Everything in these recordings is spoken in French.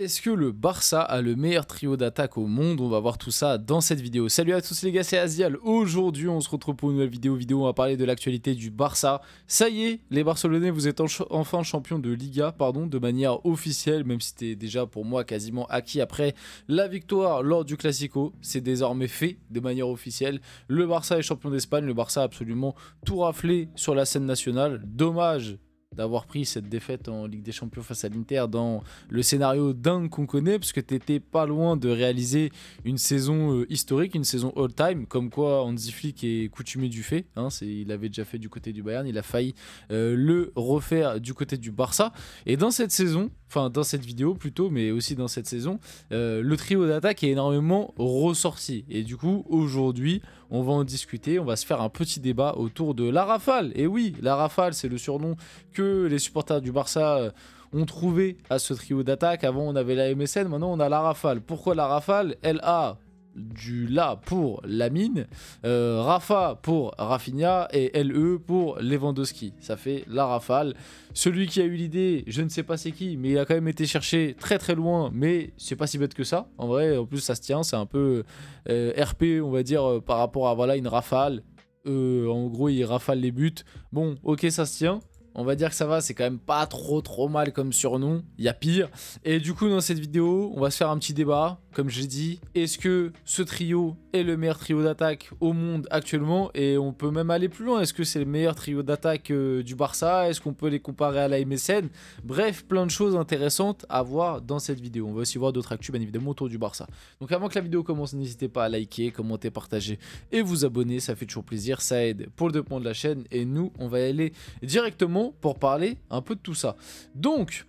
Est-ce que le Barça a le meilleur trio d'attaque au monde? On va voir tout ça dans cette vidéo. Salut à tous les gars, c'est Azial. Aujourd'hui, on se retrouve pour une nouvelle vidéo. On va parler de l'actualité du Barça. Ça y est, les Barcelonais, vous êtes enfin champions de Liga, de manière officielle, même si c'était déjà pour moi quasiment acquis après la victoire lors du Classico. C'est désormais fait de manière officielle. Le Barça est champion d'Espagne. Le Barça a absolument tout raflé sur la scène nationale. Dommage d'avoir pris cette défaite en Ligue des Champions face à l'Inter dans le scénario dingue qu'on connaît, parce que t'étais pas loin de réaliser une saison historique, une saison all-time, comme quoi Hansi Flick est coutumier du fait, hein, il avait déjà fait du côté du Bayern, il a failli le refaire du côté du Barça, et dans cette saison, enfin dans cette vidéo plutôt, mais aussi dans cette saison, le trio d'attaque est énormément ressorti, et du coup aujourd'hui on va en discuter, on va se faire un petit débat autour de la Rafale. Et oui, la Rafale, c'est le surnom que les supporters du Barça ont trouvé à ce trio d'attaque. Avant, on avait la MSN, maintenant on a la Rafale. Pourquoi la Rafale? LA du La pour Lamine, Rafa pour Rafinha et LE pour Lewandowski. Ça fait la Rafale. Celui qui a eu l'idée, je ne sais pas c'est qui, mais il a quand même été cherché très très loin, mais c'est pas si bête que ça. En vrai, en plus ça se tient, c'est un peu RP, on va dire, par rapport à voilà, une rafale. En gros, il rafale les buts. Bon, ok, ça se tient. On va dire que ça va, c'est quand même pas trop mal comme surnom, il y a pire. Et du coup, dans cette vidéo, on va se faire un petit débat, comme je l'ai dit. Est-ce que ce trio est le meilleur trio d'attaque au monde actuellement? Et on peut même aller plus loin, est-ce que c'est le meilleur trio d'attaque du Barça? Est-ce qu'on peut les comparer à la MSN? Bref, plein de choses intéressantes à voir dans cette vidéo. On va aussi voir d'autres actus, bien évidemment, autour du Barça. Donc avant que la vidéo commence, n'hésitez pas à liker, commenter, partager et vous abonner, ça fait toujours plaisir, ça aide pour le développement de la chaîne. Et nous, on va y aller directement pour parler un peu de tout ça. Donc,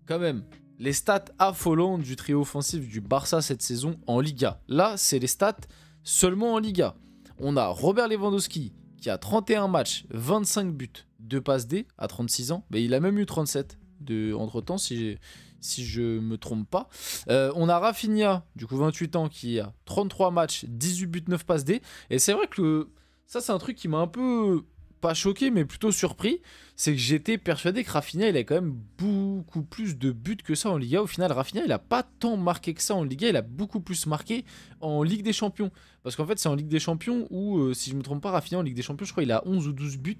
quand même, les stats affolantes du trio offensif du Barça cette saison en Liga. Là, c'est les stats seulement en Liga. On a Robert Lewandowski qui a 31 matchs, 25 buts, 2 passes D à 36 ans. Mais il a même eu 37 entre-temps, si je me trompe pas. On a Rafinha, du coup 28 ans, qui a 33 matchs, 18 buts, 9 passes D. Et c'est vrai que ça, c'est un truc qui m'a un peu pas choqué, mais plutôt surpris. C'est que j'étais persuadé que Rafinha, il a quand même beaucoup plus de buts que ça en Liga. Au final, Rafinha, il a pas tant marqué que ça en Liga. Il a beaucoup plus marqué en Ligue des Champions. Parce qu'en fait, c'est en Ligue des Champions où, si je me trompe pas, Rafinha en Ligue des Champions, je crois qu'il a 11 ou 12 buts.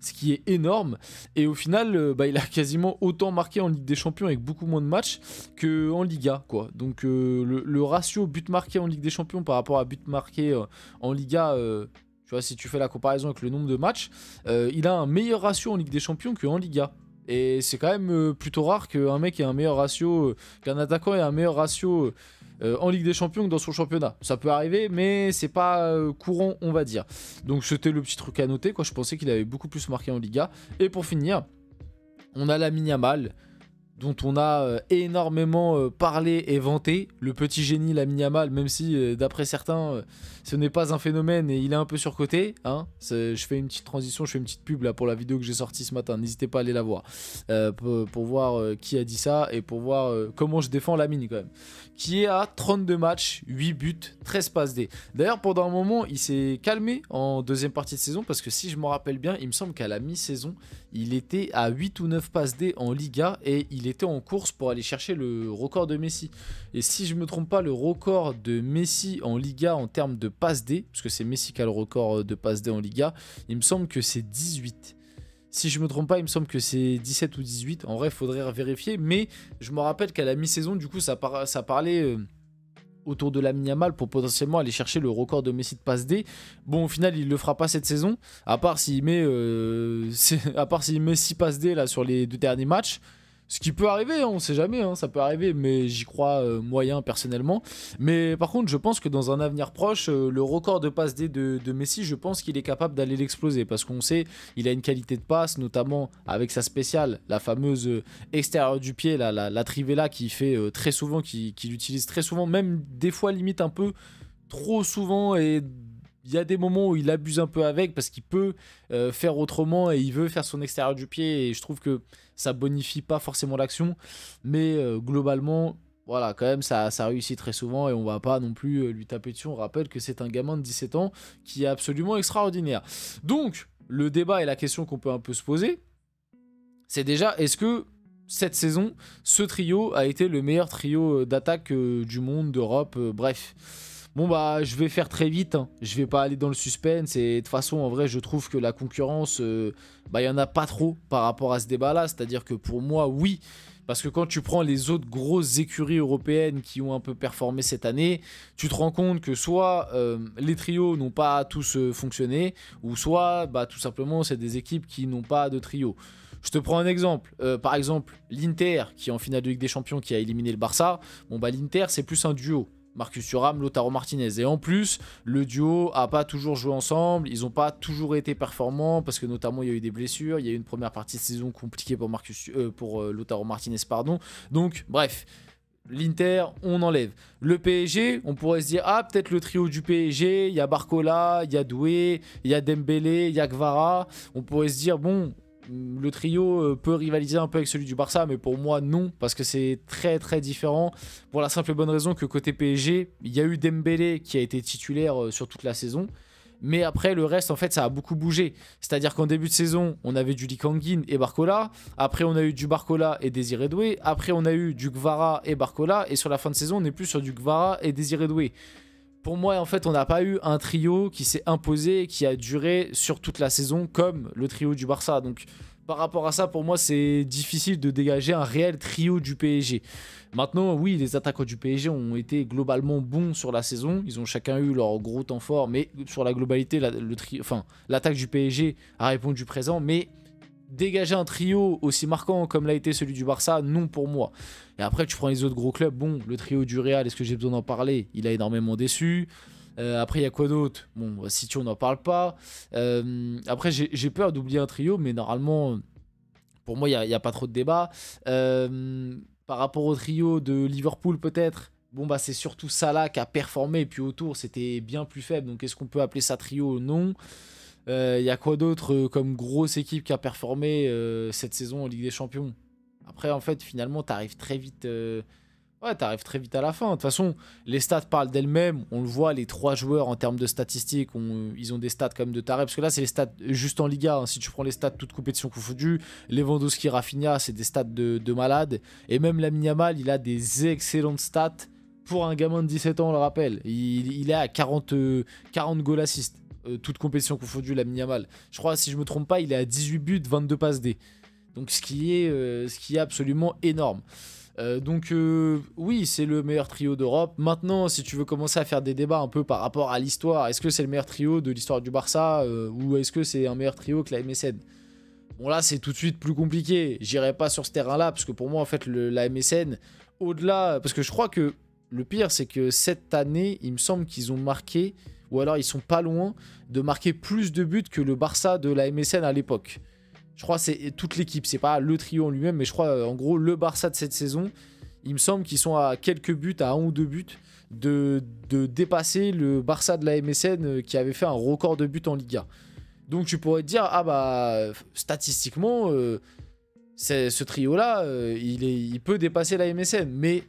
Ce qui est énorme. Et au final, il a quasiment autant marqué en Ligue des Champions avec beaucoup moins de matchs qu'en Liga, quoi. Donc le ratio but marqué en Ligue des Champions par rapport à but marqué en Liga, tu vois, si tu fais la comparaison avec le nombre de matchs, il a un meilleur ratio en Ligue des Champions qu'en Liga. Et c'est quand même plutôt rare qu'un mec ait un meilleur ratio, qu'un attaquant ait un meilleur ratio en Ligue des Champions que dans son championnat. Ça peut arriver, mais c'est pas courant, on va dire. Donc c'était le petit truc à noter, quoi. Je pensais qu'il avait beaucoup plus marqué en Liga. Et pour finir, on a Lamine Yamal, dont on a énormément parlé et vanté. Le petit génie Lamine Yamal, même si d'après certains, ce n'est pas un phénomène et il est un peu surcoté. Hein. Je fais une petite transition, je fais une petite pub là, pour la vidéo que j'ai sortie ce matin. N'hésitez pas à aller la voir pour voir qui a dit ça et pour voir comment je défends Lamine quand même. Qui est à 32 matchs, 8 buts, 13 passes D. D'ailleurs, pendant un moment, il s'est calmé en deuxième partie de saison parce que si je me rappelle bien, il me semble qu'à la mi-saison, il était à 8 ou 9 passes D en Liga et il était en course pour aller chercher le record de Messi. Et si je me trompe pas, le record de Messi en Liga en termes de passes D, parce que c'est Messi qui a le record de passes D en Liga, il me semble que c'est 18. Si je me trompe pas, il me semble que c'est 17 ou 18. En vrai, il faudrait vérifier. Mais je me rappelle qu'à la mi-saison, du coup, ça parlait autour de Lamine Yamal pour potentiellement aller chercher le record de Messi de passe D. Bon, au final, il le fera pas cette saison. À part s'il met 6 passes D là, sur les 2 derniers matchs. Ce qui peut arriver, hein, on sait jamais, hein, ça peut arriver, mais j'y crois moyen personnellement. Mais par contre, je pense que dans un avenir proche, le record de passe D de Messi, je pense qu'il est capable d'aller l'exploser. Parce qu'on sait, il a une qualité de passe, notamment avec sa spéciale, la fameuse extérieure du pied, la trivela qu'il fait très souvent, qu'il utilise très souvent, même des fois limite un peu trop souvent et... Il y a des moments où il abuse un peu avec parce qu'il peut faire autrement et il veut faire son extérieur du pied et je trouve que ça bonifie pas forcément l'action. Mais globalement, voilà, quand même, ça réussit très souvent et on va pas non plus lui taper dessus. On rappelle que c'est un gamin de 17 ans qui est absolument extraordinaire. Donc, le débat et la question qu'on peut un peu se poser, c'est déjà, est-ce que cette saison, ce trio a été le meilleur trio d'attaque du monde, d'Europe, bref. Bon bah je vais faire très vite, hein. Je vais pas aller dans le suspense et de toute façon en vrai je trouve que la concurrence, bah il y en a pas trop par rapport à ce débat là, c'est-à-dire que pour moi oui, parce que quand tu prends les autres grosses écuries européennes qui ont un peu performé cette année, tu te rends compte que soit les trios n'ont pas tous fonctionné, ou soit bah tout simplement c'est des équipes qui n'ont pas de trio. Je te prends un exemple, par exemple l'Inter qui est en finale de Ligue des Champions qui a éliminé le Barça, bon bah l'Inter c'est plus un duo. Marcus Thuram, Lautaro Martinez. Et en plus, le duo a pas toujours joué ensemble. Ils n'ont pas toujours été performants parce que notamment il y a eu des blessures. Il y a eu une première partie de saison compliquée pour Lautaro Martinez, pardon. Donc, bref. L'Inter, on enlève. Le PSG, on pourrait se dire, ah, peut-être le trio du PSG, il y a Barcola, il y a Doué, il y a Dembélé, il y a Kvara. On pourrait se dire, bon, le trio peut rivaliser un peu avec celui du Barça, mais pour moi non, parce que c'est très très différent, pour la simple et bonne raison que côté PSG, il y a eu Dembélé qui a été titulaire sur toute la saison, mais après le reste en fait ça a beaucoup bougé, c'est-à-dire qu'en début de saison on avait du Lee Kang-in et Barcola, après on a eu du Barcola et Désiré Doué, après on a eu du Kvara et Barcola, et sur la fin de saison on n'est plus sur du Kvara et Désiré Doué. Pour moi, en fait, on n'a pas eu un trio qui s'est imposé et qui a duré sur toute la saison comme le trio du Barça. Donc, par rapport à ça, pour moi, c'est difficile de dégager un réel trio du PSG. Maintenant, oui, les attaquants du PSG ont été globalement bons sur la saison. Ils ont chacun eu leur gros temps fort, mais sur la globalité, l'attaque du PSG a répondu présent. Mais dégager un trio aussi marquant comme l'a été celui du Barça, non pour moi. Et après, tu prends les autres gros clubs. Bon, le trio du Real, est-ce que j'ai besoin d'en parler? Il a énormément déçu. Après, il y a quoi d'autre? Bon, City, on n'en parle pas. Après, j'ai peur d'oublier un trio, mais normalement, pour moi, il n'y a pas trop de débat. Par rapport au trio de Liverpool, peut-être, bon, bah, c'est surtout Salah qui a performé. Et puis autour, c'était bien plus faible. Donc, est-ce qu'on peut appeler ça trio? Non. Il y a quoi d'autre comme grosse équipe qui a performé cette saison en Ligue des Champions? Après, en fait, finalement, t'arrives très vite. Ouais, t'arrives très vite à la fin. De toute façon, les stats parlent d'elles-mêmes. On le voit, les trois joueurs en termes de statistiques, ils ont des stats comme de taré. Parce que là, c'est les stats juste en Liga. Hein. Si tu prends les stats toutes compétitions confondues, Lewandowski, Rafinha, c'est des stats de malade. Et même Lamine Yamal, il a des excellentes stats pour un gamin de 17 ans, on le rappelle. Il est à 40 goal assists. Toute compétition confondue, Lamine Yamal. Je crois, si je me trompe pas, il est à 18 buts, 22 passes D. Donc ce qui est absolument énorme. Donc oui, c'est le meilleur trio d'Europe. Maintenant, si tu veux commencer à faire des débats un peu par rapport à l'histoire, est-ce que c'est le meilleur trio de l'histoire du Barça ou est-ce que c'est un meilleur trio que la MSN? Bon là, c'est tout de suite plus compliqué. J'irai pas sur ce terrain-là parce que pour moi, en fait, la MSN, au-delà... Parce que je crois que le pire, c'est que cette année, il me semble qu'ils ont marqué... Ou alors ils sont pas loin de marquer plus de buts que le Barça de la MSN à l'époque. Je crois que c'est toute l'équipe, c'est pas le trio en lui-même, mais je crois en gros le Barça de cette saison, il me semble qu'ils sont à quelques buts, à 1 ou 2 buts, de dépasser le Barça de la MSN qui avait fait un record de buts en Liga. Donc tu pourrais te dire, ah bah statistiquement, ce trio-là, il peut dépasser la MSN, mais...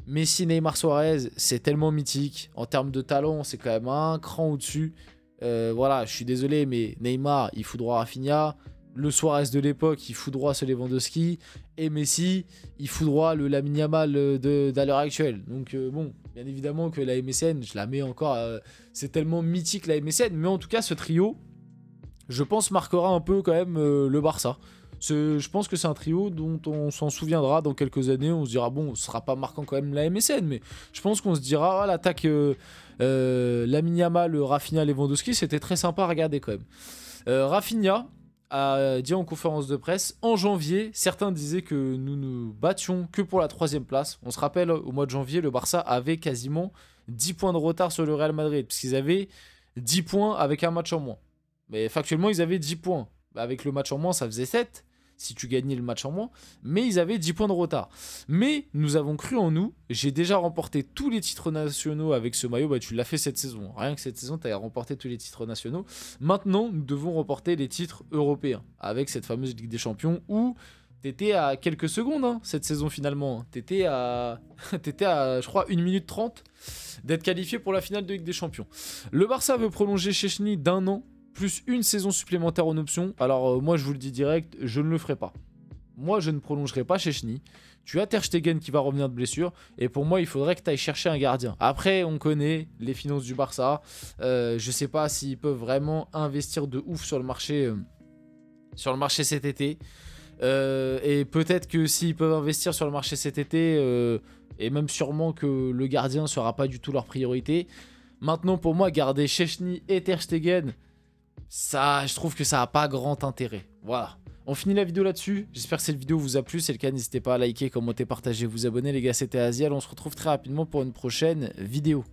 Messi, Neymar, Suarez, c'est tellement mythique. En termes de talent, c'est quand même un cran au-dessus. Voilà, je suis désolé, mais Neymar, il foudroie Rafinha. Le Suarez de l'époque, il foudroie ce Lewandowski. Et Messi, il foudroie le Lamine Yamal d'à l'heure actuelle. Donc bon, bien évidemment que la MSN, je la mets encore... c'est tellement mythique la MSN. Mais en tout cas, ce trio, je pense, marquera un peu quand même le Barça. Je pense que c'est un trio dont on s'en souviendra dans quelques années. On se dira, bon, ce sera pas marquant quand même la MSN, mais je pense qu'on se dira, ah, l'attaque Lamine Yamal, Rafinha, Lewandowski, c'était très sympa à regarder quand même. Rafinha a dit en conférence de presse, en janvier, certains disaient que nous ne battions que pour la 3e place. On se rappelle, au mois de janvier, le Barça avait quasiment 10 points de retard sur le Real Madrid, puisqu'ils avaient 10 points avec un match en moins. Mais factuellement, ils avaient 10 points. Avec le match en moins, ça faisait 7. Si tu gagnais le match en moins, mais ils avaient 10 points de retard. Mais nous avons cru en nous, j'ai déjà remporté tous les titres nationaux avec ce maillot, bah tu l'as fait cette saison, rien que cette saison tu as remporté tous les titres nationaux. Maintenant nous devons remporter les titres européens, avec cette fameuse Ligue des Champions où t'étais à quelques secondes hein, cette saison finalement, t'étais à je crois 1 minute 30 d'être qualifié pour la finale de Ligue des Champions. Le Barça veut prolonger Szczęsny d'1 an, plus une saison supplémentaire en option. Alors moi je vous le dis direct, je ne le ferai pas. moi je ne prolongerai pas Szczęsny. Tu as Ter Stegen qui va revenir de blessure. Et pour moi, il faudrait que tu ailles chercher un gardien. Après, on connaît les finances du Barça. Je sais pas s'ils peuvent vraiment investir de ouf sur le marché cet été. Et peut-être que s'ils peuvent investir sur le marché cet été, et même sûrement que le gardien ne sera pas du tout leur priorité. Maintenant, pour moi, garder Szczęsny et Ter Stegen, ça, je trouve que ça n'a pas grand intérêt. Voilà. On finit la vidéo là-dessus. J'espère que cette vidéo vous a plu. Si c'est le cas, n'hésitez pas à liker, commenter, partager, vous abonner. Les gars, c'était Aziel. On se retrouve très rapidement pour une prochaine vidéo.